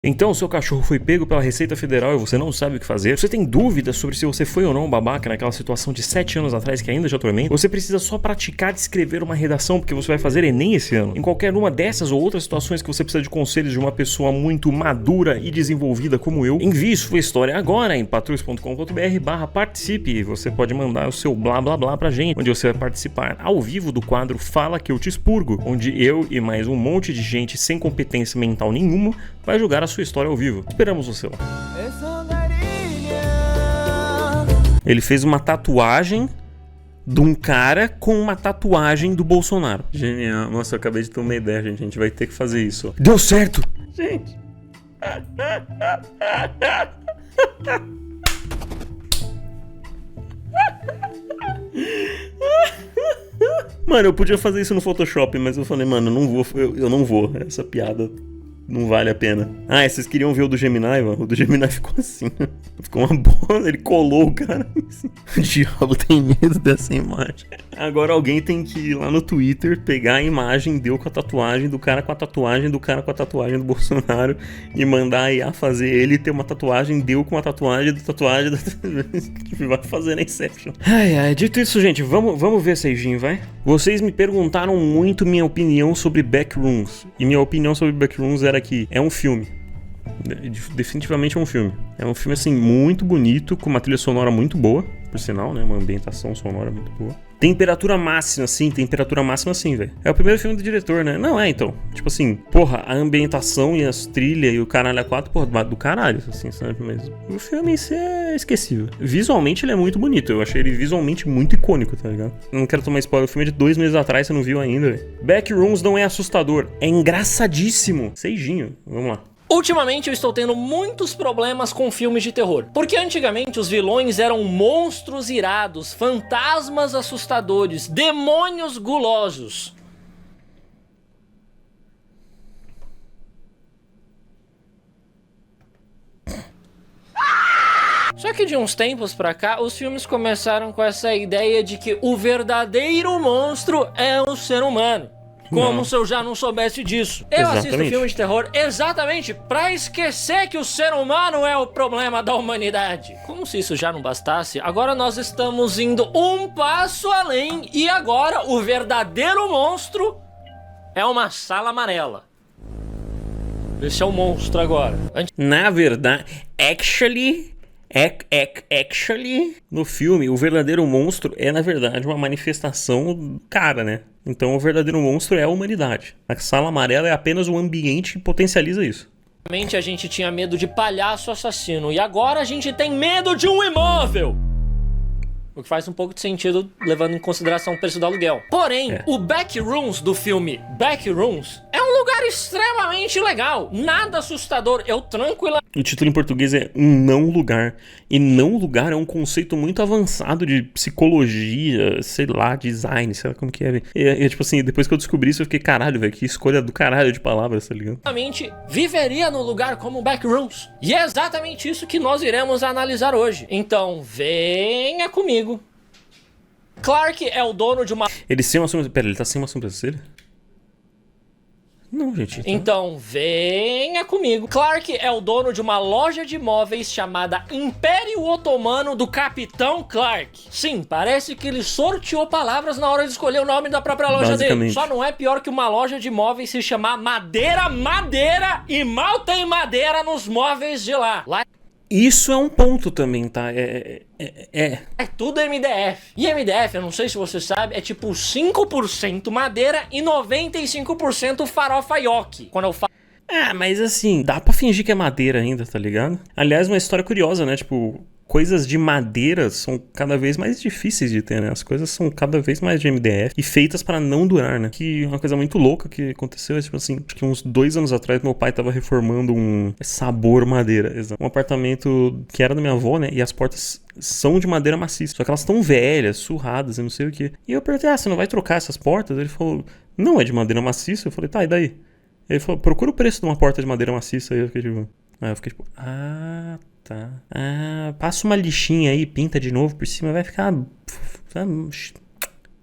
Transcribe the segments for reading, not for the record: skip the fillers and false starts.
Então, seu cachorro foi pego pela Receita Federal e você não sabe o que fazer? Você tem dúvidas sobre se você foi ou não um babaca naquela situação de 7 anos atrás que ainda te atormenta? Você precisa só praticar de escrever uma redação porque você vai fazer Enem esse ano. Em qualquer uma dessas ou outras situações que você precisa de conselhos de uma pessoa muito madura e desenvolvida como eu, envie sua história agora em patrus.com.br/participe. Você pode mandar o seu blá blá blá pra gente, onde você vai participar ao vivo do quadro Fala Que Eu Te Expurgo, onde eu e mais um monte de gente sem competência mental nenhuma vai julgar a sua história ao vivo. Esperamos você lá. Ele fez uma tatuagem de um cara com uma tatuagem do Bolsonaro. Genial. Nossa, eu acabei de ter uma ideia, gente. A gente vai ter que fazer isso. Deu certo! Gente. Mano, eu podia fazer isso no Photoshop, mas eu falei, mano, eu não vou. Essa piada não vale a pena. Ah, vocês queriam ver o do Gemini, mano? O do Gemini ficou assim. Ficou uma bola, ele colou o cara assim. O diabo tem medo dessa imagem. Agora alguém tem que ir lá no Twitter, pegar a imagem, deu com a tatuagem do cara com a tatuagem do cara com a tatuagem do Bolsonaro e mandar a IA fazer ele ter uma tatuagem, deu com a tatuagem do tatuagem que vai fazer na Inception. Ai, dito isso, gente, vamos ver Seijin, vai? Vocês me perguntaram muito minha opinião sobre Backrooms. E minha opinião sobre Backrooms era que é um filme. Definitivamente é um filme. É um filme, assim, muito bonito, com uma trilha sonora muito boa, por sinal, né? Uma ambientação sonora muito boa. Temperatura máxima, sim, velho. É o primeiro filme do diretor, né? Não, então. Tipo assim, porra, a ambientação e as trilhas e o caralho a quatro, porra, do caralho, assim, sabe? Mas o filme em si é esquecível. Visualmente ele é muito bonito. Eu achei ele visualmente muito icônico, tá ligado? Não quero tomar spoiler. O filme é de 2 meses atrás, você não viu ainda, velho. Backrooms não é assustador. É engraçadíssimo. Seijinho. Vamos lá. Ultimamente eu estou tendo muitos problemas com filmes de terror, porque antigamente os vilões eram monstros irados, fantasmas assustadores, demônios gulosos. Só que de uns tempos pra cá, os filmes começaram com essa ideia de que o verdadeiro monstro é o ser humano. Como se eu já não soubesse disso. Eu assisto filme de terror exatamente pra esquecer que o ser humano é o problema da humanidade. Como se isso já não bastasse, agora nós estamos indo um passo além e agora o verdadeiro monstro é uma sala amarela. Esse é o monstro agora. Na verdade, actually, no filme, o verdadeiro monstro é, na verdade, uma manifestação do cara, né? Então, o verdadeiro monstro é a humanidade. A sala amarela é apenas um ambiente que potencializa isso. Antigamente a gente tinha medo de palhaço assassino e agora a gente tem medo de um imóvel. O que faz um pouco de sentido levando em consideração o preço do aluguel. Porém, o Backrooms do filme Backrooms é um lugar extremamente legal. Nada assustador. Eu tranquilamente... O título em português é Um Não Lugar. E não lugar é um conceito muito avançado de psicologia, sei lá, design, sei lá como que é. E tipo assim, depois que eu descobri isso, eu fiquei, caralho, velho, que escolha do caralho de palavras, tá ligado? Viveria num lugar como Backrooms. E é exatamente isso que nós iremos analisar hoje. Então, venha comigo. Clark é o dono de uma... Ele sem uma sobrancelha... Pera, ele tá sem uma sobrancelha? Não, gente. Então venha comigo. Clark é o dono de uma loja de móveis chamada Império Otomano do Capitão Clark. Sim, parece que ele sorteou palavras na hora de escolher o nome da própria loja dele. Só não é pior que uma loja de móveis se chamar Madeira e mal tem madeira nos móveis de lá. Isso é um ponto também, tá? É tudo MDF. E MDF, eu não sei se você sabe, é tipo 5% madeira e 95% farofa yoki. Quando eu falo... mas assim, dá pra fingir que é madeira ainda, tá ligado? Aliás, uma história curiosa, né? Tipo, coisas de madeira são cada vez mais difíceis de ter, né? As coisas são cada vez mais de MDF e feitas pra não durar, né? Que uma coisa muito louca que aconteceu é, tipo assim, acho que uns 2 anos atrás meu pai tava reformando um sabor madeira, um apartamento que era da minha avó, né? E as portas são de madeira maciça, só que elas estão velhas, surradas e não sei o que. E eu perguntei, você não vai trocar essas portas? Ele falou, não, é de madeira maciça. Eu falei, tá, e daí? Ele falou, procura o preço de uma porta de madeira maciça. Aí eu fiquei tipo, tá. Passa uma lixinha aí, pinta de novo por cima, vai ficar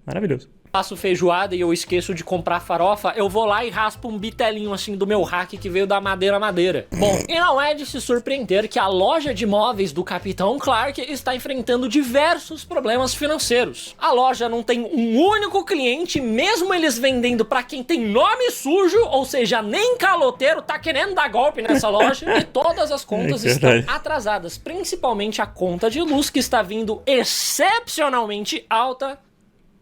maravilhoso. faço feijoada e eu esqueço de comprar farofa, eu vou lá e raspo um bitelinho assim do meu hack que veio da madeira. Bom, e não é de se surpreender que a loja de móveis do Capitão Clark está enfrentando diversos problemas financeiros. A loja não tem um único cliente, mesmo eles vendendo pra quem tem nome sujo, ou seja, nem caloteiro tá querendo dar golpe nessa loja, e todas as contas estão atrasadas, principalmente a conta de luz, que está vindo excepcionalmente alta,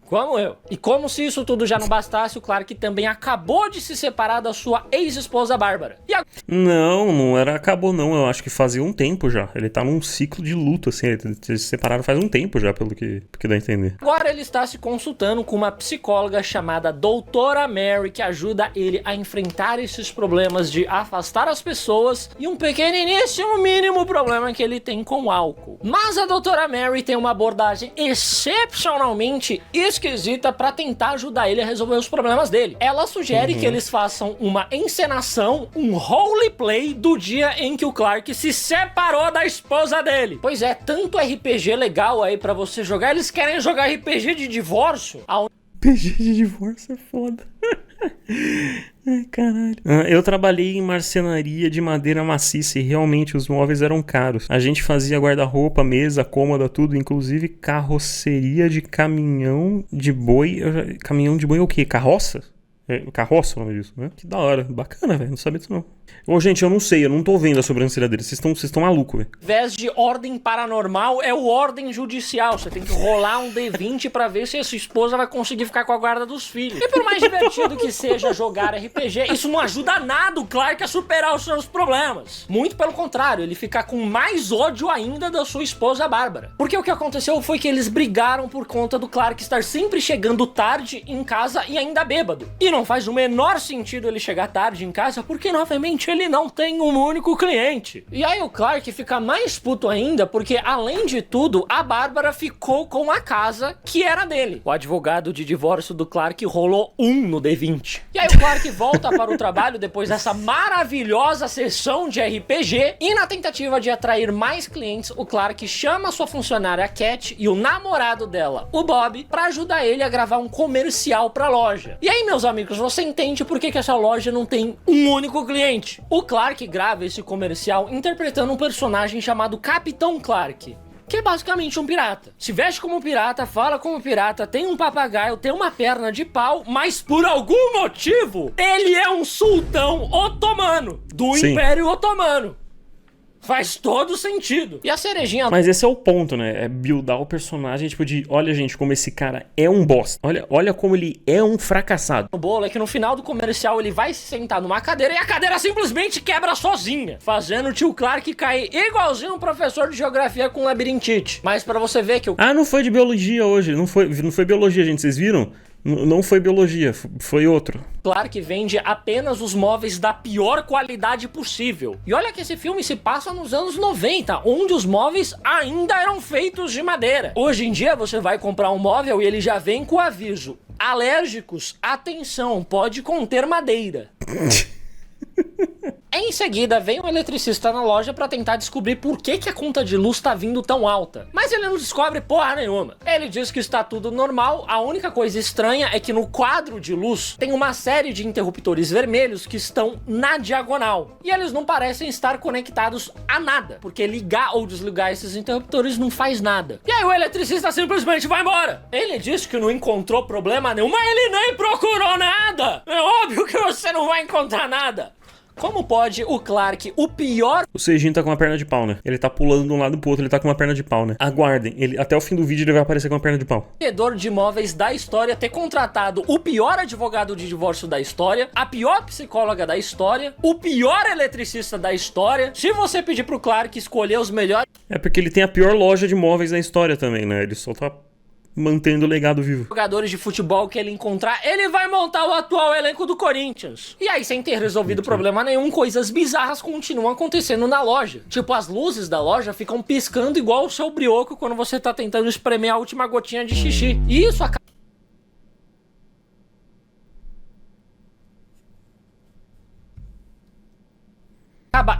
como eu. E como se isso tudo já não bastasse, o Clark também acabou de se separar da sua ex-esposa Bárbara. Não acabou não, eu acho que fazia um tempo já. Ele tá num ciclo de luto, assim, eles se separaram faz um tempo já, pelo que dá a entender. Agora ele está se consultando com uma psicóloga chamada Doutora Mary, que ajuda ele a enfrentar esses problemas de afastar as pessoas e um pequeniníssimo mínimo problema que ele tem com o álcool. Mas a Doutora Mary tem uma abordagem excepcionalmente esquisita pra tentar ajudar ele a resolver os problemas dele. Ela sugere que eles façam uma encenação, um roleplay do dia em que o Clark se separou da esposa dele. Pois é, tanto RPG legal aí pra você jogar, eles querem jogar RPG de divórcio. RPG de divórcio é foda. Ai, caralho. Eu trabalhei em marcenaria de madeira maciça e realmente os móveis eram caros. A gente fazia guarda-roupa, mesa, cômoda, tudo, inclusive carroceria de caminhão de boi. Caminhão de boi é o quê? Carroça? Carroça o nome disso, né? Que da hora. Bacana, velho. Não sabia disso, não. Ô, gente, eu não sei. Eu não tô vendo a sobrancelha dele. Vocês estão malucos, velho. Ao invés de ordem paranormal, é o ordem judicial. Você tem que rolar um D20 pra ver se a sua esposa vai conseguir ficar com a guarda dos filhos. E por mais divertido que seja jogar RPG, isso não ajuda nada o Clark a superar os seus problemas. Muito pelo contrário, ele fica com mais ódio ainda da sua esposa Bárbara. Porque o que aconteceu foi que eles brigaram por conta do Clark estar sempre chegando tarde em casa e ainda bêbado. E não faz o menor sentido ele chegar tarde em casa, porque novamente ele não tem um único cliente. E aí o Clark fica mais puto ainda, porque além de tudo, a Bárbara ficou com a casa que era dele. O advogado de divórcio do Clark rolou 1 no D20. E aí o Clark volta para o trabalho depois dessa maravilhosa sessão de RPG, e na tentativa de atrair mais clientes, o Clark chama sua funcionária Cat e o namorado dela, o Bob, para ajudar ele a gravar um comercial pra loja. E aí, meus amigos, você entende por que essa loja não tem um único cliente. O Clark grava esse comercial interpretando um personagem chamado Capitão Clark, que é basicamente um pirata. Se veste como pirata, fala como pirata, tem um papagaio, tem uma perna de pau, mas por algum motivo, ele é um sultão otomano, do Império Otomano. Faz todo sentido. E a cerejinha... Mas esse é o ponto, né? É buildar o personagem, tipo de... Olha, gente, como esse cara é um bosta. Olha como ele é um fracassado. O bolo é que no final do comercial ele vai se sentar numa cadeira e a cadeira simplesmente quebra sozinha, fazendo o tio Clark cair igualzinho um professor de geografia com labirintite. Mas pra você ver que o... não foi de biologia hoje. Não foi biologia, gente. Vocês viram? Não foi biologia, foi outro. Clark vende apenas os móveis da pior qualidade possível. E olha que esse filme se passa nos anos 90, onde os móveis ainda eram feitos de madeira. Hoje em dia você vai comprar um móvel e ele já vem com o aviso: alérgicos, atenção, pode conter madeira. Em seguida, vem um eletricista na loja pra tentar descobrir por que a conta de luz tá vindo tão alta. Mas ele não descobre porra nenhuma. Ele diz que está tudo normal, a única coisa estranha é que no quadro de luz tem uma série de interruptores vermelhos que estão na diagonal. E eles não parecem estar conectados a nada, porque ligar ou desligar esses interruptores não faz nada. E aí o eletricista simplesmente vai embora. Ele diz que não encontrou problema nenhum, mas ele nem procurou nada. É óbvio que você não vai encontrar nada. Como pode o Clark, o pior... O Seijin tá com uma perna de pau, né? Ele tá pulando de um lado pro outro, ele tá com uma perna de pau, né? Aguardem, até o fim do vídeo ele vai aparecer com uma perna de pau. Vendedor de imóveis da história ter contratado o pior advogado de divórcio da história, a pior psicóloga da história, o pior eletricista da história. Se você pedir pro Clark escolher os melhores... É porque ele tem a pior loja de imóveis da história também, né? Ele só tá... mantendo o legado vivo. Jogadores de futebol que ele encontrar, ele vai montar o atual elenco do Corinthians. E aí, sem ter resolvido problema nenhum, coisas bizarras continuam acontecendo na loja. Tipo, as luzes da loja ficam piscando igual o seu brioco quando você tá tentando espremer a última gotinha de xixi. E isso acaba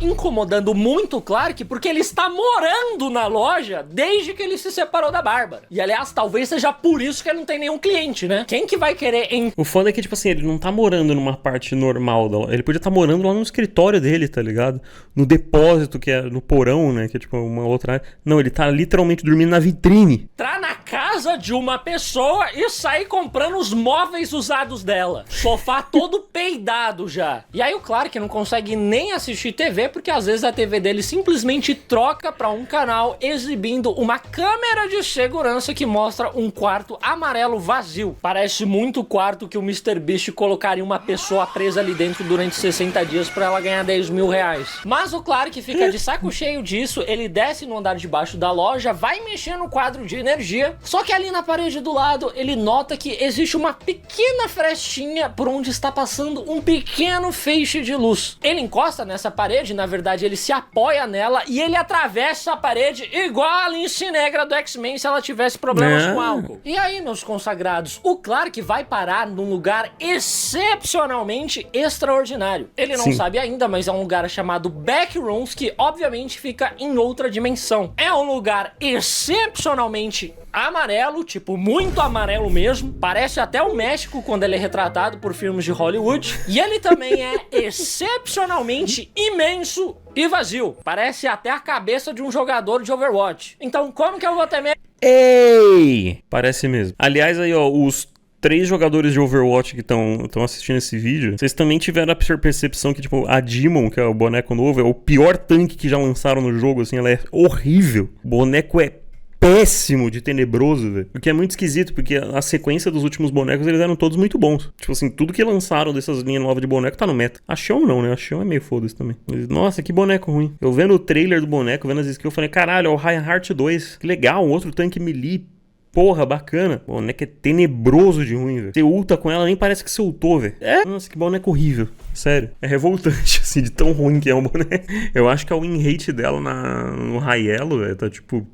incomodando muito o Clark porque ele está morando na loja desde que ele se separou da Bárbara. E aliás, talvez seja por isso que ele não tem nenhum cliente, né? Quem que vai querer... O foda é que, tipo assim, ele não tá morando numa parte normal da loja. Ele podia estar morando lá no escritório dele, tá ligado? No depósito, que é no porão, né? Que é tipo uma outra área. Não, ele tá literalmente dormindo na vitrine. Entrar na casa de uma pessoa e sair comprando os móveis usados dela. Sofá todo peidado já. E aí o Clark não consegue nem assistir TV, porque às vezes a TV dele simplesmente troca pra um canal exibindo uma câmera de segurança que mostra um quarto amarelo vazio. Parece muito o quarto que o MrBeast colocaria uma pessoa presa ali dentro durante 60 dias pra ela ganhar 10 mil reais. Mas o Clark fica de saco cheio disso, ele desce no andar de baixo da loja, vai mexer no quadro de energia, só que ali na parede do lado ele nota que existe uma pequena frestinha por onde está passando um pequeno feixe de luz. Ele encosta nessa parede, na verdade ele se apoia nela e ele atravessa a parede igual a Lince Negra do X-Men se ela tivesse problemas com álcool. E aí, meus consagrados, o Clark vai parar num lugar excepcionalmente extraordinário. Ele não sabe ainda, mas é um lugar chamado Backrooms, que obviamente fica em outra dimensão. É um lugar excepcionalmente amarelo, tipo, muito amarelo mesmo. Parece até o México quando ele é retratado por filmes de Hollywood. E ele também é excepcionalmente imenso e vazio. Parece até a cabeça de um jogador de Overwatch. Então, como que eu vou ter medo? Ei! Parece mesmo. Aliás, aí, ó, os 3 jogadores de Overwatch que estão assistindo esse vídeo, vocês também tiveram a percepção que, tipo, a Demon, que é o boneco novo, é o pior tanque que já lançaram no jogo, assim, ela é horrível. O boneco é péssimo de tenebroso, velho. O que é muito esquisito, porque a sequência dos últimos bonecos, eles eram todos muito bons. Tipo assim, tudo que lançaram dessas linhas novas de boneco tá no meta. A Xion não, né? A Xion é meio foda-se também. Mas, nossa, que boneco ruim. Eu vendo o trailer do boneco, vendo as skills, eu falei, caralho, é o Reinhardt 2. Que legal, um outro tanque melee. Porra, bacana. O boneco é tenebroso de ruim, velho. Você ulta com ela, nem parece que você ultou, velho. Nossa, que boneco horrível. Sério. É revoltante, assim, de tão ruim que é o boneco. Eu acho que a win rate dela no high elo, velho, tá tipo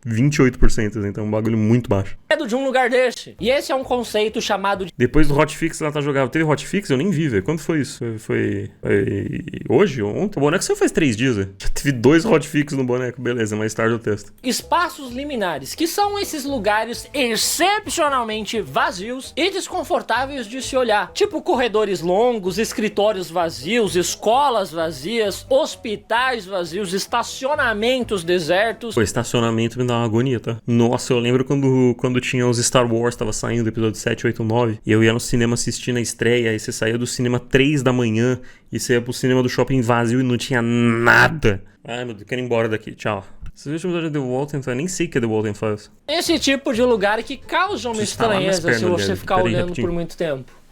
28%, então é um bagulho muito baixo. Medo de um lugar desse. E esse é um conceito chamado de... Depois do hotfix ela tá jogável. Teve hotfix? Eu nem vi, velho. Quando foi isso? Foi hoje? Ontem? O boneco saiu faz 3 dias, velho. Já teve 2 hotfix no boneco. Beleza, mais tarde eu testo. Espaços liminares, que são esses lugares excepcionalmente vazios e desconfortáveis de se olhar. Tipo corredores longos, escritórios vazios, escolas vazias, hospitais vazios, estacionamentos desertos. O estacionamento me dá uma agonia, tá? Nossa, eu lembro quando tinha os Star Wars, tava saindo o episódio 7, 8, 9, e eu ia no cinema assistir a estreia, aí você saía do cinema 3 da manhã, e você ia pro cinema do shopping vazio e não tinha nada. Ai, meu Deus, quero ir embora daqui, tchau. Esse último episódio de The Walton Files, nem sei o que é The Walton Files. Esse tipo de lugar que causa uma estranheza se você ficar olhando por muito tempo.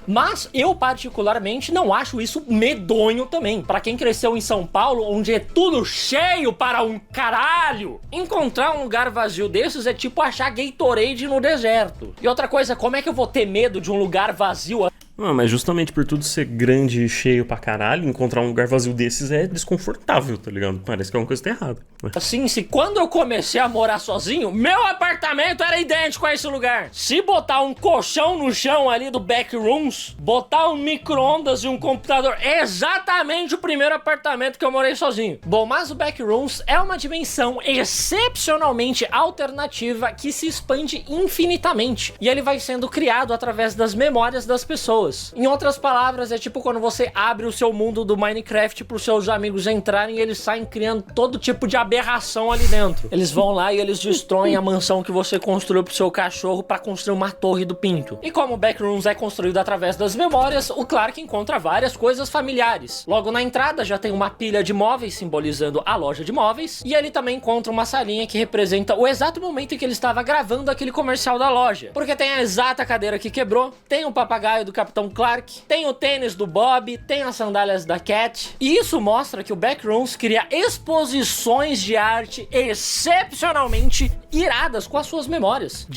Mas eu particularmente não acho isso medonho também. Pra quem cresceu em São Paulo, onde é tudo cheio para um caralho, encontrar um lugar vazio desses é tipo achar Gatorade no deserto. E outra coisa, como é que eu vou ter medo de um lugar vazio? Não, mas justamente por tudo ser grande e cheio pra caralho, encontrar um lugar vazio desses é desconfortável, tá ligado? Parece que alguma coisa tá errada. Assim, se quando eu comecei a morar sozinho, meu apartamento era idêntico a esse lugar. Se botar um colchão no chão ali do Backrooms, botar um micro-ondas e um computador, é exatamente o primeiro apartamento que eu morei sozinho. Bom, mas o Backrooms é uma dimensão excepcionalmente alternativa que se expande infinitamente. E ele vai sendo criado através das memórias das pessoas. Em outras palavras, é tipo quando você abre o seu mundo do Minecraft pros seus amigos entrarem e eles saem criando todo tipo de aberração ali dentro. Eles vão lá e eles destroem a mansão que você construiu pro seu cachorro pra construir uma torre do pinto. E como o Backrooms é construído através das memórias, o Clark encontra várias coisas familiares. Logo na entrada já tem uma pilha de móveis simbolizando a loja de móveis, e ele também encontra uma salinha que representa o exato momento em que ele estava gravando aquele comercial da loja. Porque tem a exata cadeira que quebrou, tem o papagaio do Capitão Clark, tem o tênis do Bob, tem as sandálias da Cat, e isso mostra que o Backrooms cria exposições de arte excepcionalmente iradas com as suas memórias.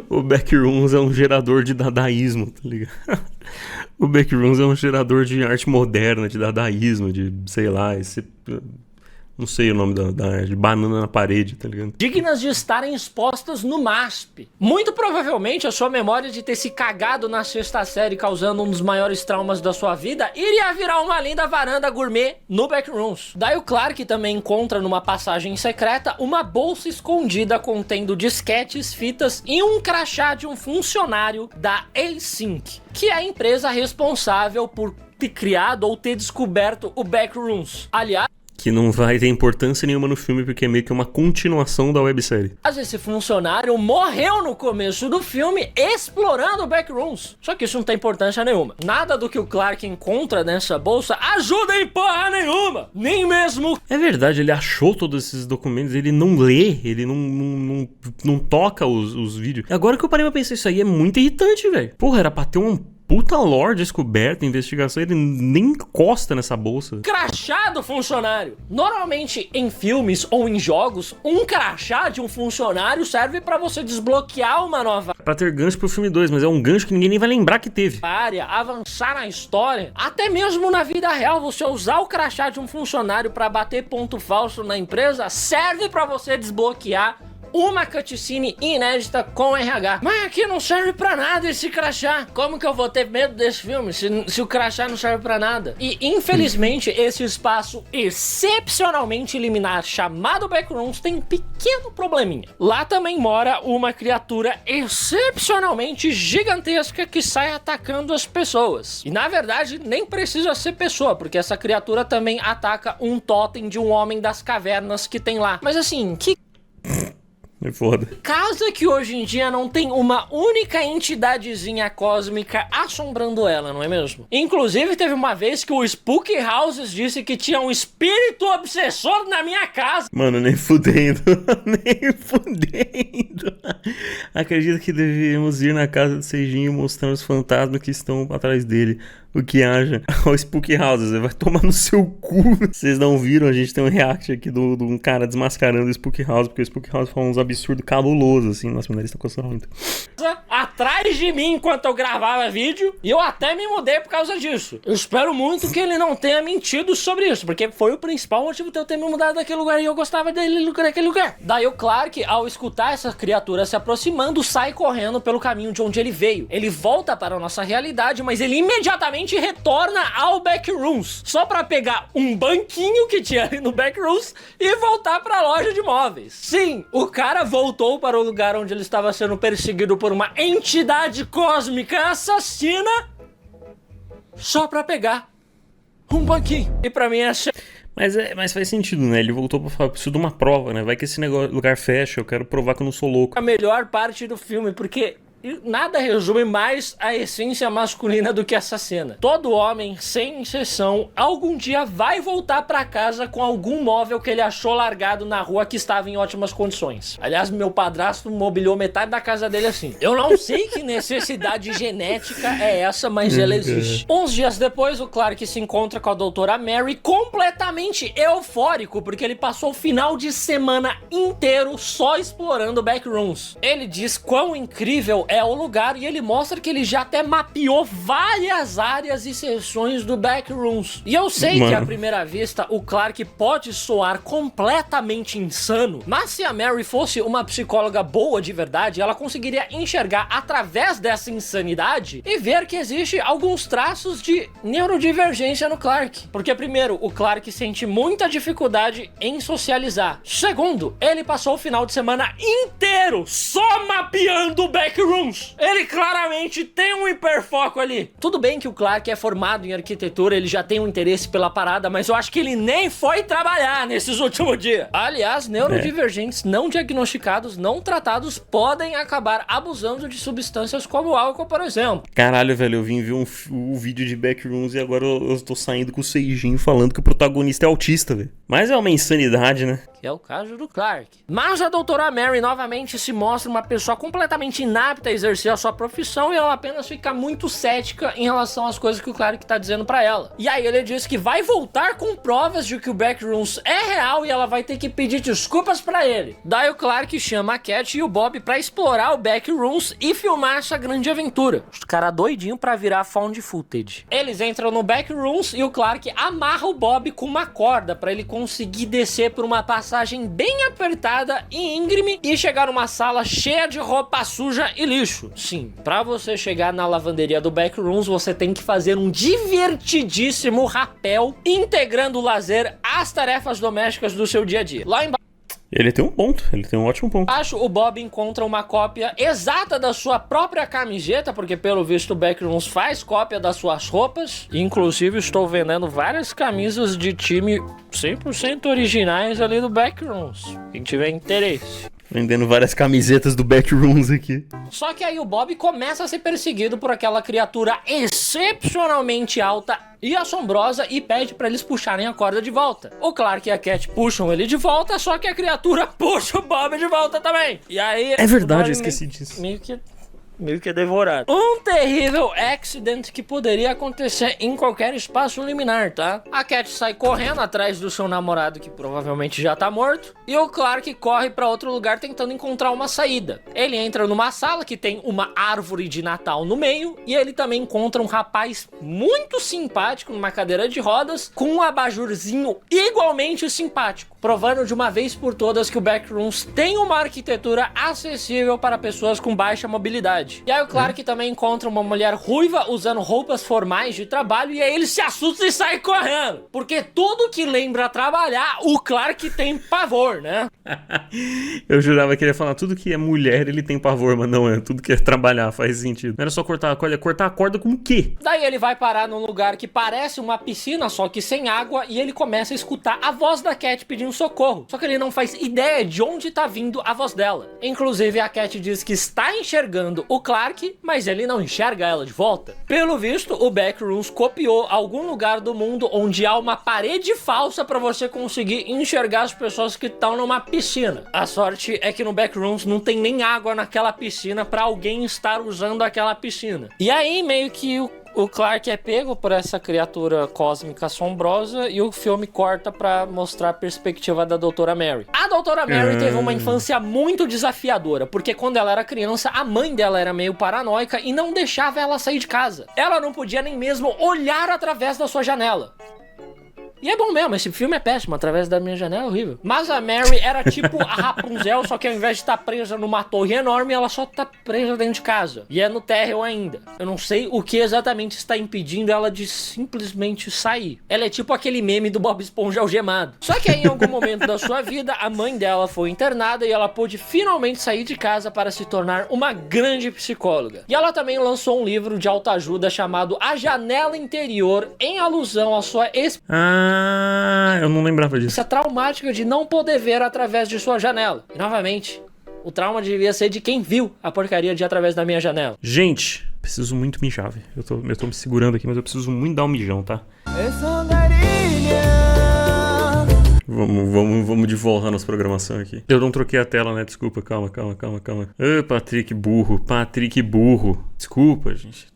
O Backrooms é um gerador de dadaísmo, tá ligado? O Backrooms é um gerador de arte moderna, de dadaísmo, de, sei lá, esse... Não sei o nome de banana na parede, tá ligado? Dignas de estarem expostas no MASP. Muito provavelmente a sua memória de ter se cagado na sexta série, causando um dos maiores traumas da sua vida, iria virar uma linda varanda gourmet no Backrooms. Daí o Clark também encontra numa passagem secreta uma bolsa escondida contendo disquetes, fitas e um crachá de um funcionário da Async, que é a empresa responsável por ter criado ou ter descoberto o Backrooms. Aliás, que não vai ter importância nenhuma no filme, porque é meio que uma continuação da websérie. Mas esse funcionário morreu no começo do filme explorando o Backrooms. Só que isso não tem importância nenhuma. Nada do que o Clark encontra nessa bolsa ajuda em porra nenhuma. Nem mesmo... É verdade, ele achou todos esses documentos, ele não lê, ele não toca os vídeos. Agora que eu parei pra pensar, isso aí é muito irritante, velho. Porra, era pra ter um puta lore descoberta, investigação, ele nem encosta nessa bolsa. Crachá do funcionário. Normalmente em filmes ou em jogos, um crachá de um funcionário serve pra você desbloquear uma nova pra ter gancho pro filme 2, mas é um gancho que ninguém nem vai lembrar que teve. área, avançar na história. Até mesmo na vida real, você usar o crachá de um funcionário pra bater ponto falso na empresa serve pra você desbloquear uma cutscene inédita com RH. Mas aqui não serve pra nada esse crachá. Como que eu vou ter medo desse filme se o crachá não serve pra nada? E infelizmente esse espaço excepcionalmente liminar chamado Backrooms tem um pequeno probleminha. Lá também mora uma criatura excepcionalmente gigantesca que sai atacando as pessoas. E na verdade nem precisa ser pessoa, porque essa criatura também ataca um totem de um homem das cavernas que tem lá. Mas assim, que É foda. casa que hoje em dia não tem uma única entidadezinha cósmica assombrando ela, não é mesmo? Inclusive, teve uma vez que o Spooky Houses disse que tinha um espírito obsessor na minha casa. Mano, nem fudendo. Nem fudendo. Acredito que deveríamos ir na casa do Seijinho mostrar os fantasmas que estão atrás dele. O que acha? O Spooky Houses, vai tomar no seu cu. Vocês não viram? A gente tem um react aqui de um cara desmascarando o Spooky House, porque o Spooky House fala uns absurdos cabulosos, assim. Nossa, meu nariz tá coçando muito. Atrás de mim enquanto eu gravava vídeo, e eu até me mudei por causa disso. Eu espero muito que ele não tenha mentido sobre isso, porque foi o principal motivo de eu ter me mudado daquele lugar e eu gostava dele naquele lugar. Daí o Clark, ao escutar essa criatura se aproximando, sai correndo pelo caminho de onde ele veio. Ele volta para a nossa realidade, mas ele imediatamente retorna ao Backrooms, só pra pegar um banquinho que tinha ali no Backrooms e voltar pra loja de móveis. Sim, o cara voltou para o lugar onde ele estava sendo perseguido por uma entidade cósmica assassina só pra pegar um banquinho. E pra mim é... Mas faz sentido, né? Ele voltou pra falar, preciso de uma prova, né? Vai que esse lugar fecha, eu quero provar que eu não sou louco. a melhor parte do filme, porque nada resume mais a essência masculina do que essa cena. Todo homem, sem exceção, algum dia vai voltar pra casa com algum móvel que ele achou largado na rua que estava em ótimas condições. Aliás, meu padrasto mobiliou metade da casa dele assim. Eu não sei que necessidade genética é essa, mas ela existe. Uns dias depois, o Clark se encontra com a doutora Mary completamente eufórico, porque ele passou o final de semana inteiro só explorando Backrooms. Ele diz quão incrível é o lugar e ele mostra que ele já até mapeou várias áreas e seções do Backrooms. E eu sei que à primeira vista o Clark pode soar completamente insano, mas se a Mary fosse uma psicóloga boa de verdade, ela conseguiria enxergar através dessa insanidade e ver que existe alguns traços de neurodivergência no Clark. Porque primeiro, o Clark sente muita dificuldade em socializar. Segundo, ele passou o final de semana inteiro só mapeando o Backrooms. Ele claramente tem um hiperfoco ali. Tudo bem que o Clark é formado em arquitetura, ele já tem um interesse pela parada, mas eu acho que ele nem foi trabalhar nesses últimos dias. Aliás, neurodivergentes não diagnosticados, não tratados, podem acabar abusando de substâncias como álcool, por exemplo. Caralho, velho, eu vim ver um vídeo de Backrooms e agora eu tô saindo com o Seijinho falando que o protagonista é autista, velho. Mas é uma insanidade, né? que é o caso do Clark. Mas a doutora Mary novamente se mostra uma pessoa completamente inapta a exercer a sua profissão e ela apenas fica muito cética em relação às coisas que o Clark tá dizendo pra ela. E aí ele diz que vai voltar com provas de que o Backrooms é real e ela vai ter que pedir desculpas pra ele. Daí o Clark chama a Cat e o Bob pra explorar o Backrooms e filmar essa grande aventura. Os caras doidinhos pra virar found footage. Eles entram no Backrooms e o Clark amarra o Bob com uma corda pra ele conseguir descer por uma passagem bem apertada e íngreme e chegar numa sala cheia de roupa suja e lixo. Sim, pra você chegar na lavanderia do Backrooms, você tem que fazer um divertidíssimo rapel integrando o lazer às tarefas domésticas do seu dia a dia. Lá embaixo, ele tem um ponto, ele tem um ótimo ponto. o Bob encontra uma cópia exata da sua própria camiseta, porque pelo visto o Backrooms faz cópia das suas roupas. Inclusive estou vendendo várias camisas de time 100% originais ali do Backrooms. Quem tiver interesse. Vendendo várias camisetas do Backrooms aqui. Só que aí o Bob começa a ser perseguido por aquela criatura excepcionalmente alta e assombrosa e pede pra eles puxarem a corda de volta. O Clark e a Cat puxam ele de volta, só que a criatura puxa o Bob de volta também. E aí... É verdade, eu esqueci disso. Meio que é devorado. Um terrível accident que poderia acontecer em qualquer espaço liminar, tá? A Cat sai correndo atrás do seu namorado, que provavelmente já tá morto, e o Clark corre pra outro lugar tentando encontrar uma saída. Ele entra numa sala que tem uma árvore de Natal no meio, e ele também encontra um rapaz muito simpático numa cadeira de rodas, com um abajurzinho igualmente simpático, provando de uma vez por todas que o Backrooms tem uma arquitetura acessível para pessoas com baixa mobilidade. E aí o Clark também encontra uma mulher ruiva usando roupas formais de trabalho e aí ele se assusta e sai correndo. Porque tudo que lembra trabalhar, o Clark tem pavor, né? Eu jurava que ele ia falar tudo que é mulher ele tem pavor, mas não é. Tudo que é trabalhar faz sentido. Não era só cortar a corda, cortar a corda com o quê? Daí ele vai parar num lugar que parece uma piscina, só que sem água, e ele começa a escutar a voz da Cat pedindo socorro. Só que ele não faz ideia de onde tá vindo a voz dela. Inclusive a Cat diz que está enxergando o Clark, mas ele não enxerga ela de volta. Pelo visto, o Backrooms copiou algum lugar do mundo onde há uma parede falsa para você conseguir enxergar as pessoas que estão numa piscina. A sorte é que no Backrooms não tem nem água naquela piscina para alguém estar usando aquela piscina. E aí meio que o Clark é pego por essa criatura cósmica assombrosa e o filme corta pra mostrar a perspectiva da doutora Mary. A doutora Mary teve uma infância muito desafiadora, porque quando ela era criança, a mãe dela era meio paranoica e não deixava ela sair de casa. Ela não podia nem mesmo olhar através da sua janela. E é bom mesmo, esse filme é péssimo, através da minha janela é horrível. Mas a Mary era tipo a Rapunzel, só que ao invés de estar presa numa torre enorme, ela só tá presa dentro de casa. E é no térreo ainda. Eu não sei o que exatamente está impedindo ela de simplesmente sair. Ela é tipo aquele meme do Bob Esponja algemado. Só que aí em algum momento da sua vida, a mãe dela foi internada e ela pôde finalmente sair de casa para se tornar uma grande psicóloga. E ela também lançou um livro de autoajuda chamado A Janela Interior, em alusão à sua eu não lembrava disso. Essa traumática de não poder ver através de sua janela. E novamente, o trauma devia ser de quem viu a porcaria de através da minha janela. Gente, preciso muito mijar, velho. Eu tô me segurando aqui, mas eu preciso muito dar um mijão, tá? Vamos de volta à nossa programação aqui. Eu não troquei a tela, né? Desculpa, calma. Ô, Patrick burro. Desculpa, gente.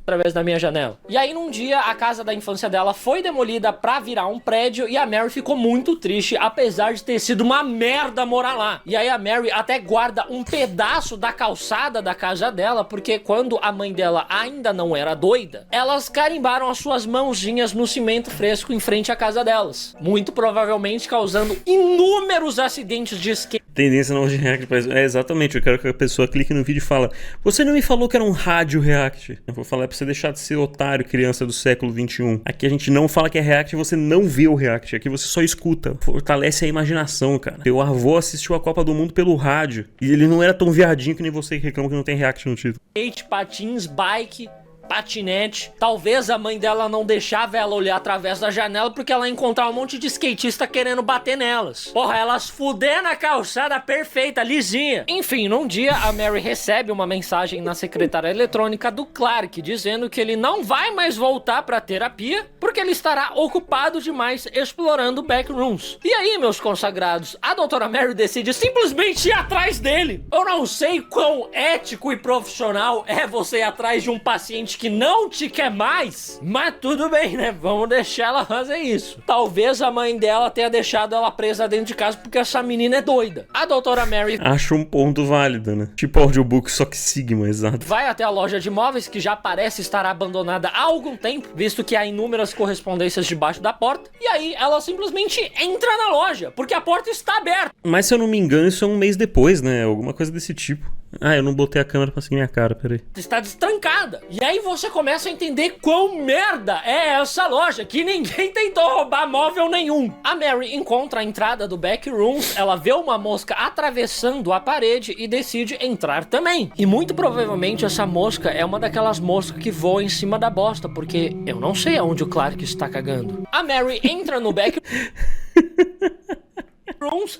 Através da minha janela. E aí num dia a casa da infância dela foi demolida pra virar um prédio e a Mary ficou muito triste, apesar de ter sido uma merda morar lá. E aí a Mary até guarda um pedaço da calçada da casa dela, porque quando a mãe dela ainda não era doida, elas carimbaram as suas mãozinhas no cimento fresco em frente à casa delas, muito provavelmente causando inúmeros acidentes de skate. Tendência não de react, exatamente, eu quero que a pessoa clique no vídeo e fala: você não me falou que era um rádio react. Eu vou falar pra você deixar de ser otário, criança do século XXI. Aqui a gente não fala que é react e você não vê o react, aqui você só escuta. Fortalece a imaginação, cara. Meu avô assistiu a Copa do Mundo pelo rádio e ele não era tão viadinho que nem você que reclama que não tem react no título. Skate, patins, bike, patinete. Talvez a mãe dela não deixava ela olhar através da janela porque ela ia encontrar um monte de skatista querendo bater nelas. Porra, elas fudendo a calçada perfeita, lisinha. Enfim, num dia a Mary recebe uma mensagem na secretária eletrônica do Clark dizendo que ele não vai mais voltar pra terapia porque ele estará ocupado demais explorando backrooms. E aí, meus consagrados, a doutora Mary decide simplesmente ir atrás dele. Eu não sei quão ético e profissional é você ir atrás de um paciente que não te quer mais, mas tudo bem, né? Vamos deixar ela fazer isso. Talvez a mãe dela tenha deixado ela presa dentro de casa porque essa menina é doida. A doutora Mary acho um ponto válido, né? Tipo audiobook, só que Sigma, exato. Vai até a loja de móveis, que já parece estar abandonada há algum tempo, visto que há inúmeras correspondências debaixo da porta. E aí ela simplesmente entra na loja, porque a porta está aberta. Mas se eu não me engano, isso é um mês depois, né? Alguma coisa desse tipo. Ah, eu não botei a câmera pra seguir minha cara, peraí. Está destrancada. E aí você começa a entender quão merda é essa loja, que ninguém tentou roubar móvel nenhum. A Mary encontra a entrada do backrooms, ela vê uma mosca atravessando a parede e decide entrar também. E muito provavelmente essa mosca é uma daquelas moscas que voam em cima da bosta, porque eu não sei aonde o Clark está cagando. A Mary entra no backrooms.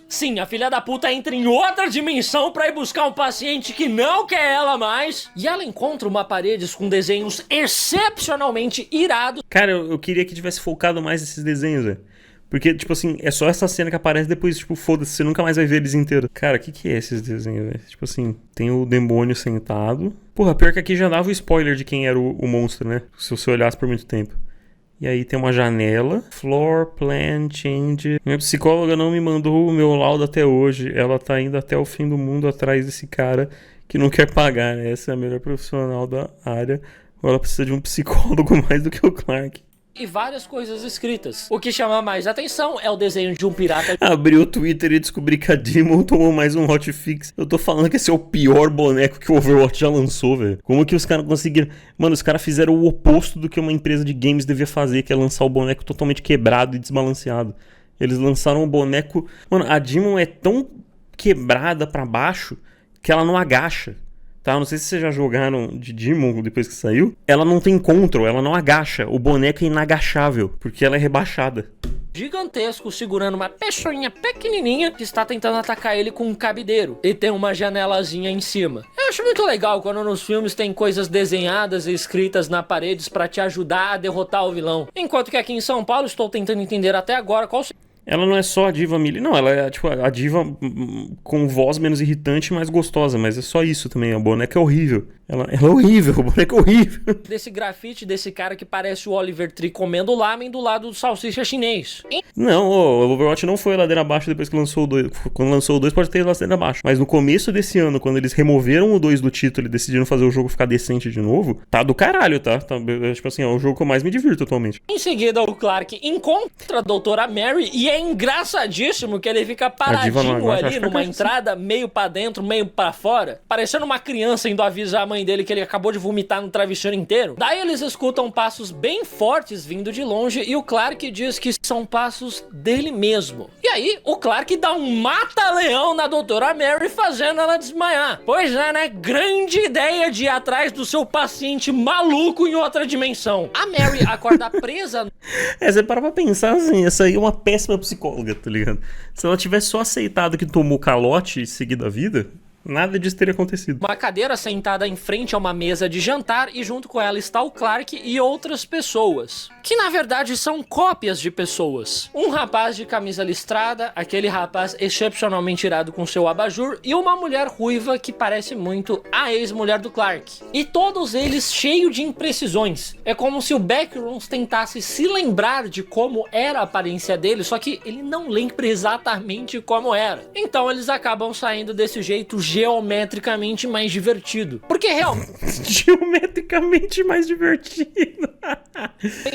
Sim, a filha da puta entra em outra dimensão pra ir buscar um paciente que não quer ela mais. E ela encontra uma parede com desenhos excepcionalmente irados. Cara, eu queria que tivesse focado mais nesses desenhos, velho. Porque, tipo assim, é só essa cena que aparece depois, tipo, foda-se, você nunca mais vai ver eles inteiros. Cara, o que é esses desenhos, velho? Tipo assim, tem o demônio sentado. Porra, pior que aqui já dava o spoiler de quem era o monstro, né? Se você olhasse por muito tempo. E aí tem uma janela. Floor plan change. Minha psicóloga não me mandou o meu laudo até hoje. Ela tá indo até o fim do mundo atrás desse cara que não quer pagar. Essa é a melhor profissional da área. Ou ela precisa de um psicólogo mais do que o Clark. E várias coisas escritas. O que chama mais atenção é o desenho de um pirata. Abri o Twitter e descobri que a Demon tomou mais um hotfix. Eu tô falando que esse é o pior boneco que o Overwatch já lançou, velho. Como que os caras conseguiram... Mano, os caras fizeram o oposto do que uma empresa de games devia fazer, que é lançar o boneco totalmente quebrado e desbalanceado. Eles lançaram um boneco... Mano, a Demon é tão quebrada pra baixo que ela não agacha. Tá, não sei se vocês já jogaram de Demon depois que saiu. Ela não tem control, ela não agacha. O boneco é inagachável, porque ela é rebaixada. Gigantesco, segurando uma pessoinha pequenininha que está tentando atacar ele com um cabideiro. E tem uma janelazinha em cima. Eu acho muito legal quando nos filmes tem coisas desenhadas e escritas na paredes pra te ajudar a derrotar o vilão. Enquanto que aqui em São Paulo estou tentando entender até agora qual... Ela não é só a diva melee, não, ela é tipo a diva com voz menos irritante e mais gostosa, mas é só isso também, a boneca é horrível. Ela é horrível, o boneco é horrível. Desse grafite desse cara que parece o Oliver Tree comendo lamen do lado do salsicha chinês. Não, o Overwatch não foi ladeira abaixo depois que lançou o 2. Quando lançou o 2 pode ter ladeira abaixo. Mas no começo desse ano, quando eles removeram o 2 do título e decidiram fazer o jogo ficar decente de novo, tá do caralho, tá? Tipo assim, é o jogo que eu mais me divirto atualmente. Em seguida, o Clark encontra a doutora Mary e é engraçadíssimo que ele fica paradinho ali numa entrada, meio pra dentro, meio pra fora, parecendo uma criança indo avisar a mãe dele que ele acabou de vomitar no travesseiro inteiro. Daí eles escutam passos bem fortes vindo de longe e o Clark diz que são passos dele mesmo. E aí o Clark dá um mata-leão na doutora Mary, fazendo ela desmaiar. Pois é, né? Grande ideia de ir atrás do seu paciente maluco em outra dimensão. A Mary acorda presa... Você para pra pensar assim, essa aí é uma péssima psicóloga, tá ligado? Se ela tivesse só aceitado que tomou calote e seguido a vida... Nada disso teria acontecido. Uma cadeira sentada em frente a uma mesa de jantar e junto com ela está o Clark e outras pessoas. Que na verdade são cópias de pessoas. Um rapaz de camisa listrada, aquele rapaz excepcionalmente irado com seu abajur e uma mulher ruiva que parece muito a ex-mulher do Clark. E todos eles cheios de imprecisões. É como se o Backrooms tentasse se lembrar de como era a aparência dele, só que ele não lembra exatamente como era. Então eles acabam saindo desse jeito geometricamente mais divertido. Porque realmente... geometricamente mais divertido.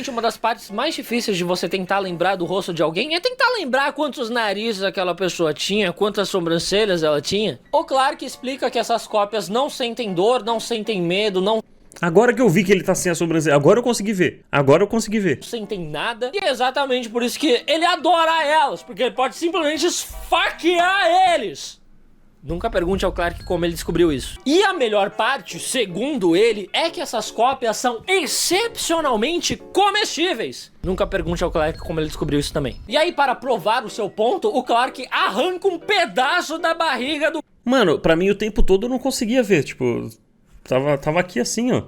Uma das partes mais difíceis de você tentar lembrar do rosto de alguém é tentar lembrar quantos narizes aquela pessoa tinha, quantas sobrancelhas ela tinha. O Clark explica que essas cópias não sentem dor, não sentem medo, não... Agora que eu vi que ele tá sem a sobrancelha, agora eu consegui ver. Não sentem nada. E é exatamente por isso que ele adora elas, porque ele pode simplesmente esfaquear eles. Nunca pergunte ao Clark como ele descobriu isso. E a melhor parte, segundo ele, é que essas cópias são excepcionalmente comestíveis. Nunca pergunte ao Clark como ele descobriu isso também. E aí, para provar o seu ponto, o Clark arranca um pedaço da barriga do... Mano, pra mim o tempo todo eu não conseguia ver, tipo... Tava aqui assim, ó.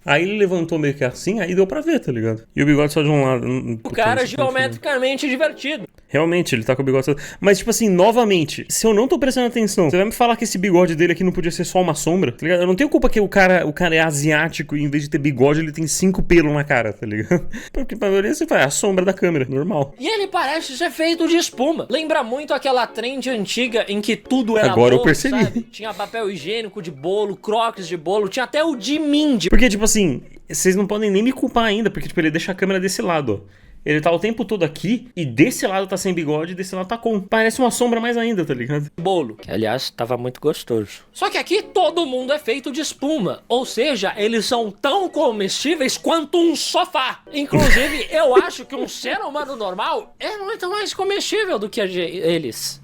Aí ele levantou meio que assim, aí deu pra ver, tá ligado? E o bigode só de um lado. O cara é geometricamente divertido. Realmente, ele tá com o bigode só... Mas, tipo assim, novamente, se eu não tô prestando atenção, você vai me falar que esse bigode dele aqui não podia ser só uma sombra, tá ligado? Eu não tenho culpa que o cara é asiático e em vez de ter bigode, ele tem 5 pelos na cara, tá ligado? Porque pra ver você faz a sombra da câmera, normal. E ele parece ser feito de espuma. Lembra muito aquela trend antiga em que tudo era Agora bolo, eu percebi. sabe? Tinha papel higiênico de bolo, croques de bolo, tinha até o de Mindy. Porque, tipo assim, vocês não podem nem me culpar ainda, porque, tipo, ele deixa a câmera desse lado, ó. Ele tá o tempo todo aqui, e desse lado tá sem bigode, e desse lado tá com. Parece uma sombra mais ainda, tá ligado? Bolo, que aliás tava muito gostoso. Só que aqui todo mundo é feito de espuma, ou seja, eles são tão comestíveis quanto um sofá. Inclusive, eu acho que um ser humano normal é muito mais comestível do que eles.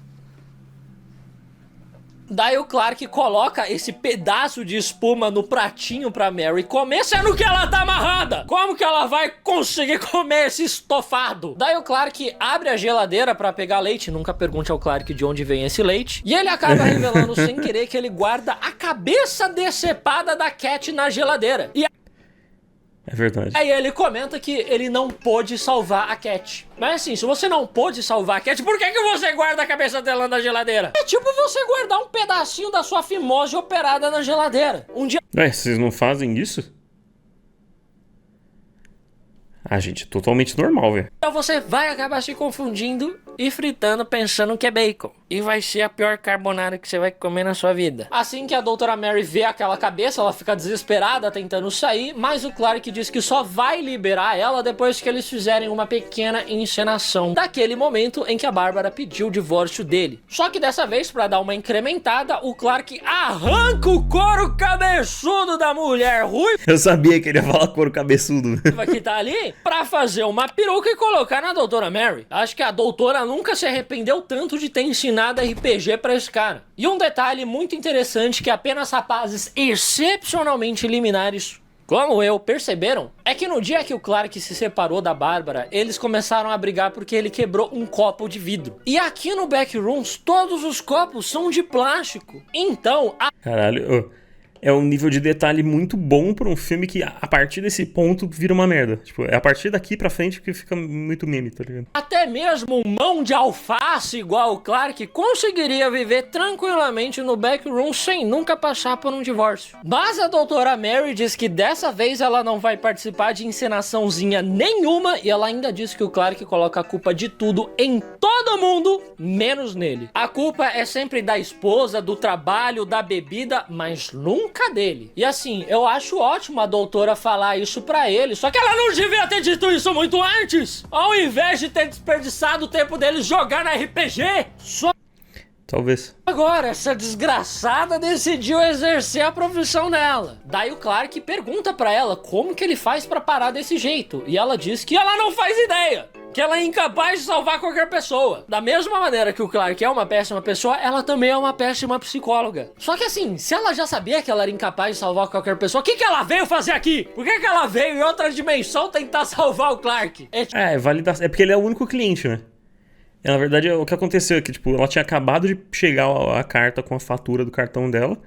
Daí o Clark coloca esse pedaço de espuma no pratinho pra Mary comer, sendo que ela tá amarrada. Como que ela vai conseguir comer esse estofado? Daí o Clark abre a geladeira pra pegar leite. Nunca pergunte ao Clark de onde vem esse leite. E ele acaba revelando sem querer que ele guarda a cabeça decepada da Cat na geladeira. E É verdade. aí ele comenta que ele não pôde salvar a Cat. Mas assim, se você não pôde salvar a Cat, por que você guarda a cabeça dela na geladeira? É tipo você guardar um pedacinho da sua fimose operada na geladeira. Um dia... Vocês não fazem isso? Ah, gente, totalmente normal, velho. Então você vai acabar se confundindo e fritando pensando que é bacon. E vai ser a pior carbonara que você vai comer na sua vida. Assim que a doutora Mary vê aquela cabeça, ela fica desesperada tentando sair, mas o Clark diz que só vai liberar ela depois que eles fizerem uma pequena encenação daquele momento em que a Bárbara pediu o divórcio dele. Só que dessa vez, pra dar uma incrementada, o Clark arranca o couro cabeçudo da mulher ruiva. Eu sabia que ele ia falar couro cabeçudo. Que tá ali, pra fazer uma peruca e colocar na doutora Mary. Acho que a doutora nunca se arrependeu tanto de ter ensinado RPG pra esse cara. E um detalhe muito interessante que apenas rapazes excepcionalmente liminares como eu perceberam, é que no dia que o Clark se separou da Bárbara, eles começaram a brigar porque ele quebrou um copo de vidro. E aqui no Backrooms, todos os copos são de plástico. Então, Caralho, é um nível de detalhe muito bom pra um filme que, a partir desse ponto, vira uma merda. Tipo, é a partir daqui pra frente que fica muito meme, tá ligado? até mesmo um mão de alface igual o Clark conseguiria viver tranquilamente no Backroom sem nunca passar por um divórcio. Mas a doutora Mary diz que dessa vez ela não vai participar de encenaçãozinha nenhuma e ela ainda diz que o Clark coloca a culpa de tudo em todo mundo, menos nele. A culpa é sempre da esposa, do trabalho, da bebida, mas nunca dele. E assim, eu acho ótimo a doutora falar isso pra ele, só que ela não devia ter dito isso muito antes, ao invés de ter desperdiçado o tempo dele jogando RPG. Só Talvez. agora essa desgraçada decidiu exercer a profissão dela. Daí o Clark pergunta pra ela como que ele faz pra parar desse jeito, e ela diz que ela não faz ideia, que ela é incapaz de salvar qualquer pessoa. Da mesma maneira que o Clark é uma péssima pessoa, ela também é uma péssima psicóloga. Só que assim, se ela já sabia que ela era incapaz de salvar qualquer pessoa, o que ela veio fazer aqui? Por que ela veio em outra dimensão tentar salvar o Clark? É validação. É porque ele é o único cliente, né? Na verdade, o que aconteceu é que, tipo, ela tinha acabado de chegar a carta com a fatura do cartão dela.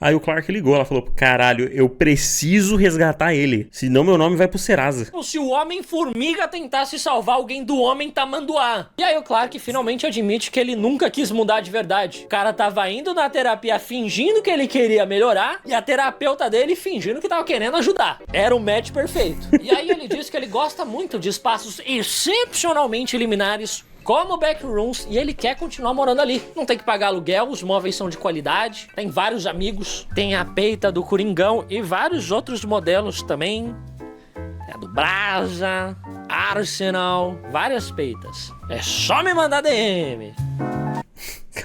Aí o Clark ligou, ela falou, caralho, eu preciso resgatar ele, senão meu nome vai pro Serasa. Se o Homem-Formiga tentasse salvar alguém do Homem-Tamanduá. E aí o Clark finalmente admite que ele nunca quis mudar de verdade. O cara tava indo na terapia fingindo que ele queria melhorar, e a terapeuta dele fingindo que tava querendo ajudar. Era o match perfeito. E aí ele diz que ele gosta muito de espaços excepcionalmente liminares, como Backrooms, e ele quer continuar morando ali. Não tem que pagar aluguel, os móveis são de qualidade, tem vários amigos, tem a peita do Coringão e vários outros modelos também. É do Brasa, Arsenal, várias peitas. É só me mandar DM.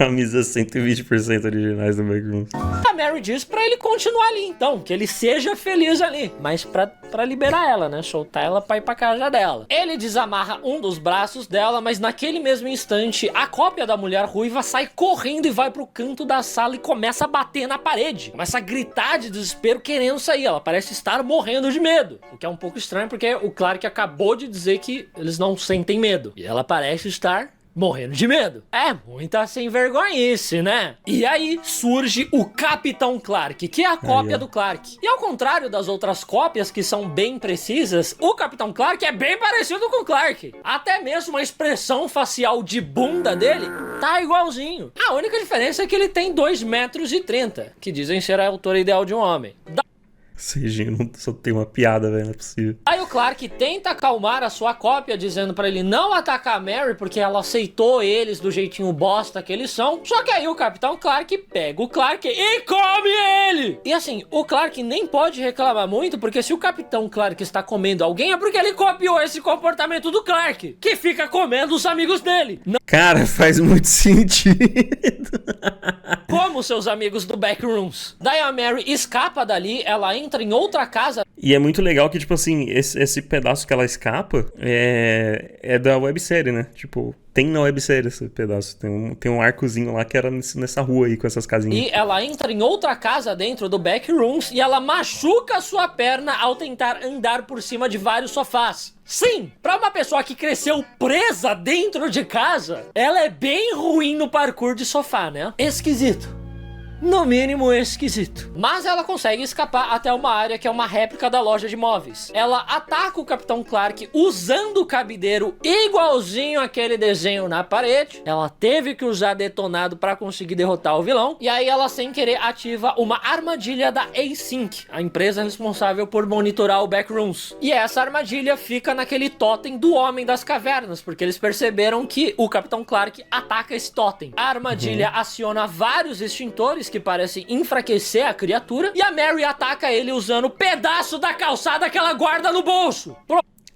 Camisa 120% originais do Backrooms. A Mary diz pra ele continuar ali, então, que ele seja feliz ali. Mas pra liberar ela, né? Soltar ela pra ir pra casa dela. Ele desamarra um dos braços dela, mas naquele mesmo instante, a cópia da mulher ruiva sai correndo e vai pro canto da sala e começa a bater na parede. Começa a gritar de desespero, querendo sair. Ela parece estar morrendo de medo. O que é um pouco estranho, porque o Clark acabou de dizer que eles não sentem medo. E ela parece estar morrendo de medo. É muita sem vergonhice, né? E aí surge o Capitão Clark, que é a cópia do Clark. E ao contrário das outras cópias que são bem precisas, o Capitão Clark é bem parecido com o Clark. Até mesmo a expressão facial de bunda dele tá igualzinho. A única diferença é que ele tem 2,30 metros, que dizem ser a altura ideal de um homem. CG só tem uma piada, velho, não é possível. Aí o Clark tenta acalmar a sua cópia, dizendo pra ele não atacar a Mary, porque ela aceitou eles do jeitinho bosta que eles são. Só que aí o Capitão Clark pega o Clark e come ele! E assim, o Clark nem pode reclamar muito, porque se o Capitão Clark está comendo alguém, é porque ele copiou esse comportamento do Clark, que fica comendo os amigos dele. Não... Cara, faz muito sentido. Como seus amigos do Backrooms. Daí a Mary escapa dali, ela entra em outra casa. E é muito legal que, tipo assim, esse pedaço que ela escapa é da websérie, né? Tipo, tem na websérie esse pedaço. Tem um arcozinho lá que era nessa rua aí, com essas casinhas. E ela entra em outra casa dentro do Backrooms e ela machuca a sua perna ao tentar andar por cima de vários sofás. Sim, pra uma pessoa que cresceu presa dentro de casa, ela é bem ruim no parkour de sofá, né? Esquisito. No mínimo esquisito. Mas ela consegue escapar até uma área que é uma réplica da loja de móveis. Ela ataca o Capitão Clark usando o cabideiro igualzinho aquele desenho na parede. Ela teve que usar detonado pra conseguir derrotar o vilão. E aí ela, sem querer, ativa uma armadilha da Async, a empresa responsável por monitorar o Backrooms. E essa armadilha fica naquele totem do Homem das Cavernas, porque eles perceberam que o Capitão Clark ataca esse totem. A armadilha aciona vários extintores que parecem enfraquecer a criatura, e a Mary ataca ele usando o pedaço da calçada que ela guarda no bolso.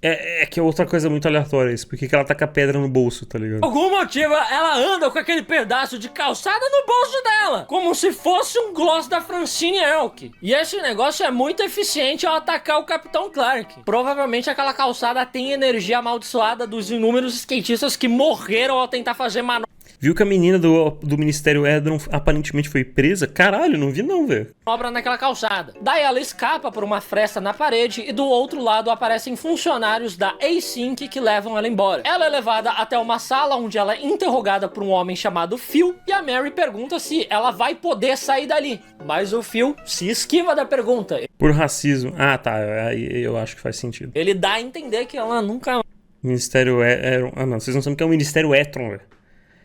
É que é outra coisa muito aleatória isso. Por que ela taca pedra no bolso, tá ligado? Por algum motivo, ela anda com aquele pedaço de calçada no bolso dela, como se fosse um gloss da Francine Elk. E esse negócio é muito eficiente ao atacar o Capitão Clark. Provavelmente aquela calçada tem energia amaldiçoada dos inúmeros skatistas que morreram ao tentar fazer manobra. Viu que a menina do Ministério Edron aparentemente foi presa? Caralho, não vi não, velho. Obra naquela calçada. Daí ela escapa por uma fresta na parede e do outro lado aparecem funcionários da Async que levam ela embora. Ela é levada até uma sala onde ela é interrogada por um homem chamado Phil e a Mary pergunta se ela vai poder sair dali. Mas o Phil se esquiva da pergunta. Por racismo. Ah, tá. Aí eu acho que faz sentido. Ele dá a entender que ela nunca... Ministério Edron... Ah, não. Vocês não sabem o que é o Ministério Edron, velho.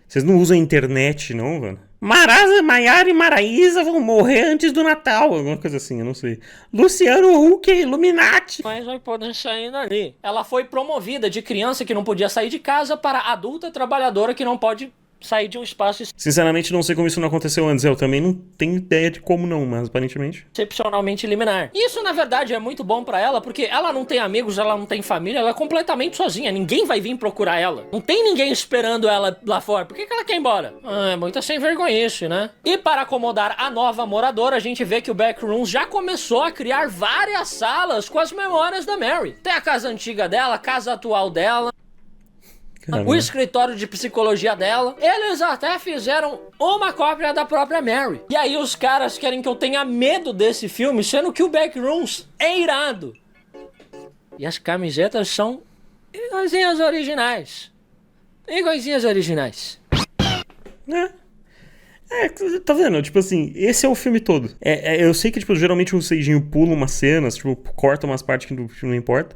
Vocês não usam a internet, não, velho? Maiara e Maraísa vão morrer antes do Natal. Alguma coisa assim, eu não sei. Luciano Huck, Illuminati. Mas vai poder sair dali. Ela foi promovida de criança que não podia sair de casa para adulta trabalhadora que não pode sair de um espaço... Sinceramente, não sei como isso não aconteceu antes. Eu também não tenho ideia de como não, mas aparentemente... excepcionalmente liminar. Isso, na verdade, é muito bom pra ela, porque ela não tem amigos, ela não tem família, ela é completamente sozinha. Ninguém vai vir procurar ela. Não tem ninguém esperando ela lá fora. Por que ela quer ir embora? É muita sem vergonhice, né? E para acomodar a nova moradora, a gente vê que o Backrooms já começou a criar várias salas com as memórias da Mary. Tem a casa antiga dela, a casa atual dela, o escritório de psicologia dela. Eles até fizeram uma cópia da própria Mary. E aí os caras querem que eu tenha medo desse filme, sendo que o Backrooms é irado. E as camisetas são iguaizinhas originais. Iguaizinhas originais. Tá vendo? Tipo assim, esse é o filme todo. Eu sei que, tipo, geralmente o Seijinho pula umas cenas, tipo, corta umas partes que não importa.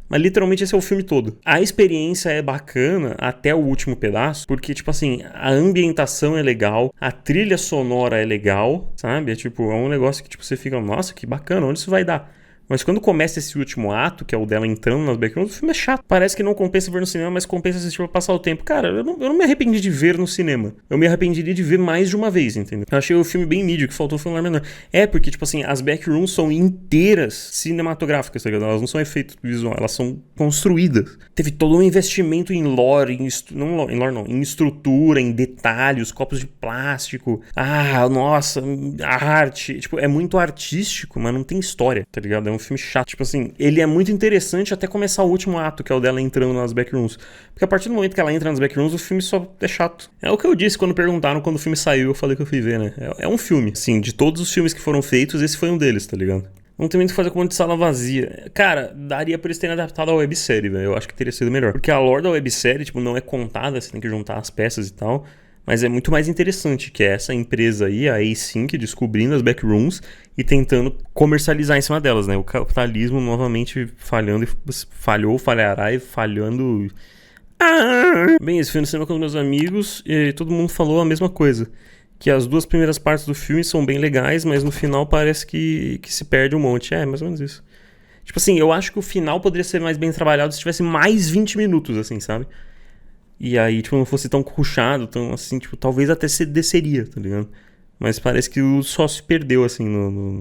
Mas literalmente esse é o filme todo. A experiência é bacana até o último pedaço, porque, tipo assim, a ambientação é legal, a trilha sonora é legal, sabe? É tipo, é um negócio que tipo, você fica, nossa, que bacana, onde isso vai dar? Mas quando começa esse último ato, que é o dela entrando nas backrooms, o filme é chato. Parece que não compensa ver no cinema, mas compensa assistir pra passar o tempo. Cara, eu não me arrependi de ver no cinema. Eu me arrependeria de ver mais de uma vez, entendeu? Eu achei o filme bem mídio, que faltou foi um lar menor. Porque, tipo assim, as backrooms são inteiras cinematográficas, tá ligado? Elas não são efeitos visuais, elas são construídas. Teve todo um investimento em lore, em estrutura, em detalhes, copos de plástico. Nossa, a arte. Tipo, é muito artístico, mas não tem história, tá ligado? É um filme chato. Tipo assim, ele é muito interessante até começar o último ato, que é o dela entrando nas backrooms. Porque a partir do momento que ela entra nas backrooms, o filme só é chato. É o que eu disse quando perguntaram quando o filme saiu, eu falei que eu fui ver, né? É um filme. Assim, de todos os filmes que foram feitos, esse foi um deles, tá ligado? Não tem muito o que fazer com um monte de sala vazia. Cara, daria pra eles terem adaptado a websérie, velho. Eu acho que teria sido melhor. Porque a lore da websérie, tipo, não é contada, você tem que juntar as peças e tal. Mas é muito mais interessante, que é essa empresa aí, a A-Sync, descobrindo as backrooms e tentando comercializar em cima delas, né? O capitalismo novamente falhando, falhará e falhando. Bem, esse filme no cinema com os meus amigos e todo mundo falou a mesma coisa. Que as duas primeiras partes do filme são bem legais, mas no final parece que se perde um monte. É, mais ou menos isso. Tipo assim, eu acho que o final poderia ser mais bem trabalhado se tivesse mais 20 minutos, assim, sabe? E aí, tipo, não fosse tão rushado, tão assim, tipo, talvez até se desceria, tá ligado? Mas parece que o só se perdeu, assim, no